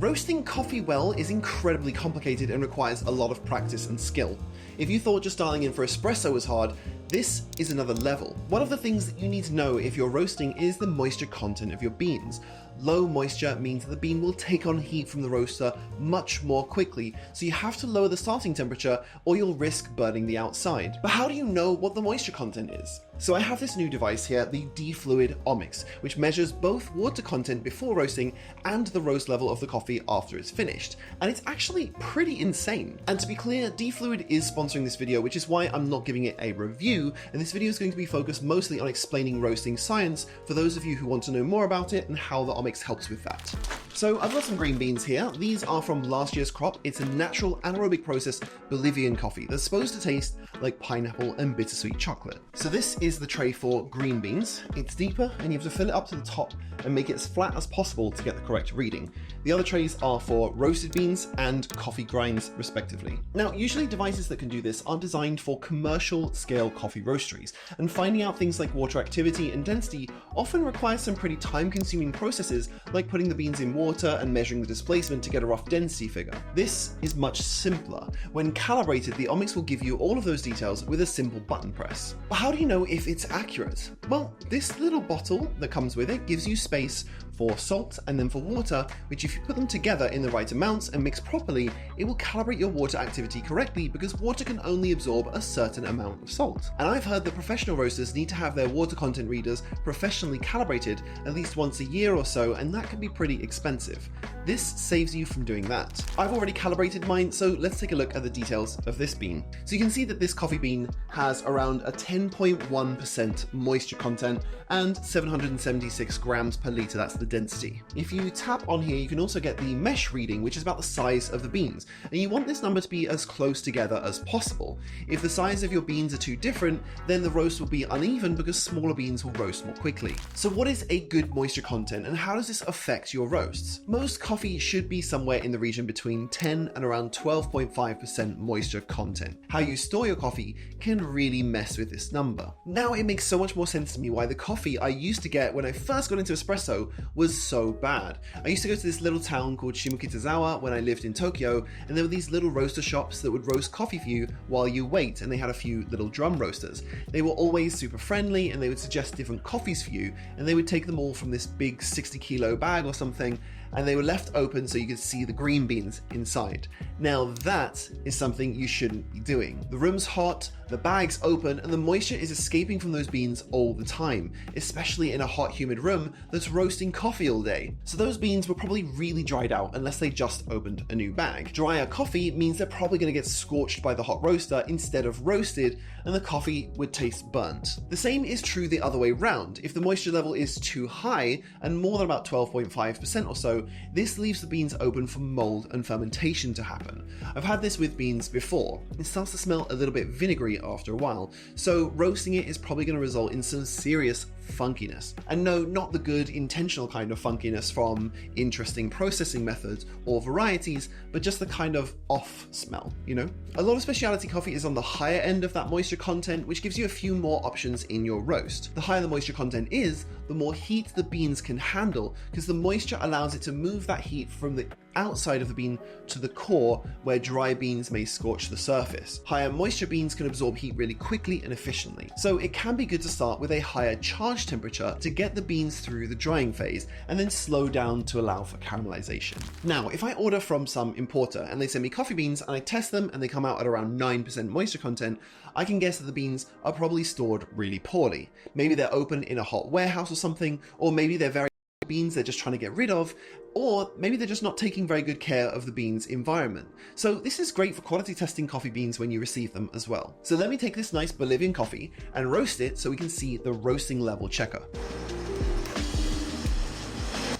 Roasting coffee well is incredibly complicated and requires a lot of practice and skill. If you thought just dialing in for espresso was hard, this is another level. One of the things that you need to know if you're roasting is the moisture content of your beans. Low moisture means that the bean will take on heat from the roaster much more quickly, so you have to lower the starting temperature or you'll risk burning the outside. But how do you know what the moisture content is? So I have this new device here, the DiFluid Omix, which measures both water content before roasting and the roast level of the coffee after it's finished. And it's actually pretty insane. And to be clear, DiFluid is sponsoring this video, which is why I'm not giving it a review, and this video is going to be focused mostly on explaining roasting science for those of you who want to know more about it and how the Omix helps with that. So I've got some green beans here. These are from last year's crop. It's a natural anaerobic process Bolivian coffee that's supposed to taste like pineapple and bittersweet chocolate. So this is the tray for green beans. It's deeper and you have to fill it up to the top and make it as flat as possible to get the correct reading. The other trays are for roasted beans and coffee grinds respectively. Now, usually devices that can do this are designed for commercial scale coffee roasteries, and finding out things like water activity and density often requires some pretty time-consuming processes like putting the beans in water and measuring the displacement to get a rough density figure. This is much simpler. When calibrated, the Omix will give you all of those details with a simple button press. But how do you know if it's accurate? Well, this little bottle that comes with it gives you space for salt and then for water, which if you put them together in the right amounts and mix properly, it will calibrate your water activity correctly because water can only absorb a certain amount of salt. And I've heard that professional roasters need to have their water content readers professionally calibrated at least once a year or so, and that can be pretty expensive. This saves you from doing that. I've already calibrated mine, so let's take a look at the details of this bean. So you can see that this coffee bean has around a 10.1% moisture content and 776 grams per litre, that's the density. If you tap on here, you can also get the mesh reading, which is about the size of the beans. And you want this number to be as close together as possible. If the size of your beans are too different, then the roast will be uneven because smaller beans will roast more quickly. So what is a good moisture content and how does this affect your roasts? Most coffee should be somewhere in the region between 10 and around 12.5% moisture content. How you store your coffee can really mess with this number. Now it makes so much more sense to me why the coffee I used to get when I first got into espresso was so bad. I used to go to this little town called Shimokitazawa when I lived in Tokyo, and there were these little roaster shops that would roast coffee for you while you wait, and they had a few little drum roasters. They were always super friendly and they would suggest different coffees for you, and they would take them all from this big 60-kilo bag or something, and they were left open so you could see the green beans inside. Now that is something you shouldn't be doing. The room's hot, the bag's open, and the moisture is escaping from those beans all the time, especially in a hot, humid room that's roasting coffee all day. So those beans were probably really dried out unless they just opened a new bag. Drier coffee means they're probably going to get scorched by the hot roaster instead of roasted, and the coffee would taste burnt. The same is true the other way round. If the moisture level is too high, and more than about 12.5% or so, this leaves the beans open for mold and fermentation to happen. I've had this with beans before. It starts to smell a little bit vinegary after a while, so roasting it is probably going to result in some serious funkiness. And no, not the good intentional kind of funkiness from interesting processing methods or varieties, but just the kind of off smell, you know? A lot of specialty coffee is on the higher end of that moisture content, which gives you a few more options in your roast. The higher the moisture content is, the more heat the beans can handle, because the moisture allows it to move that heat from the outside of the bean to the core, where dry beans may scorch the surface. Higher moisture beans can absorb heat really quickly and efficiently. So it can be good to start with a higher charge temperature to get the beans through the drying phase, and then slow down to allow for caramelization. Now, if I order from some importer and they send me coffee beans and I test them and they come out at around 9% moisture content, I can guess that the beans are probably stored really poorly. Maybe they're open in a hot warehouse or something, or maybe they're very beans they're just trying to get rid of, or maybe they're just not taking very good care of the beans' environment. So this is great for quality testing coffee beans when you receive them as well. So let me take this nice Bolivian coffee and roast it so we can see the roasting level checker.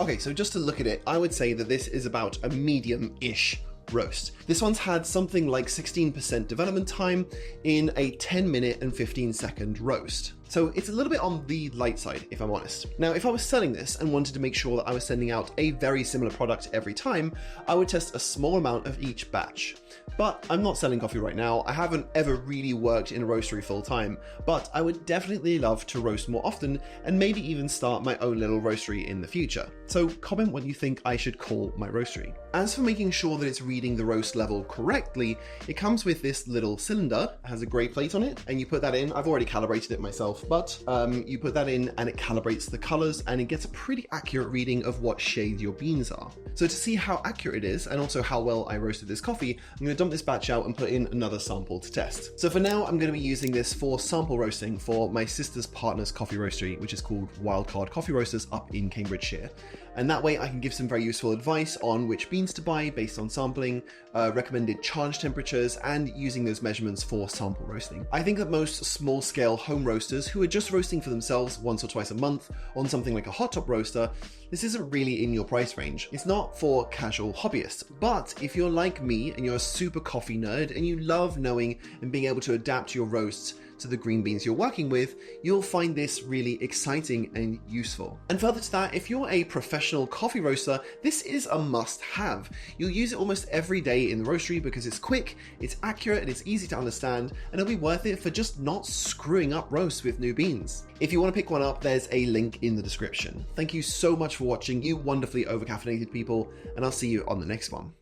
Okay, so just to look at it, I would say that this is about a medium-ish roast. This one's had something like 16% development time in a 10-minute and 15-second roast. So it's a little bit on the light side, if I'm honest. Now, if I was selling this and wanted to make sure that I was sending out a very similar product every time, I would test a small amount of each batch. But I'm not selling coffee right now. I haven't ever really worked in a roastery full time, but I would definitely love to roast more often and maybe even start my own little roastery in the future. So comment what you think I should call my roastery. As for making sure that it's reading the roast level correctly, it comes with this little cylinder. It has a grey plate on it, and you put that in. I've already calibrated it myself, but you put that in and it calibrates the colors and it gets a pretty accurate reading of what shade your beans are. So to see how accurate it is and also how well I roasted this coffee, I'm going to dump this batch out and put in another sample to test. So for now, I'm going to be using this for sample roasting for my sister's partner's coffee roastery, which is called Wildcard Coffee Roasters up in Cambridgeshire. And that way I can give some very useful advice on which beans to buy based on sampling, recommended charge temperatures, and using those measurements for sample roasting. I think that most small-scale home roasters who are just roasting for themselves once or twice a month on something like a hot top roaster, this isn't really in your price range. It's not for casual hobbyists, but if you're like me and you're a super coffee nerd and you love knowing and being able to adapt your roasts to the green beans you're working with, you'll find this really exciting and useful. And further to that, if you're a professional coffee roaster, this is a must-have. You'll use it almost every day in the roastery because it's quick, it's accurate, and it's easy to understand, and it'll be worth it for just not screwing up roasts with new beans. If you want to pick one up, there's a link in the description. Thank you so much for watching, you wonderfully over-caffeinated people, and I'll see you on the next one.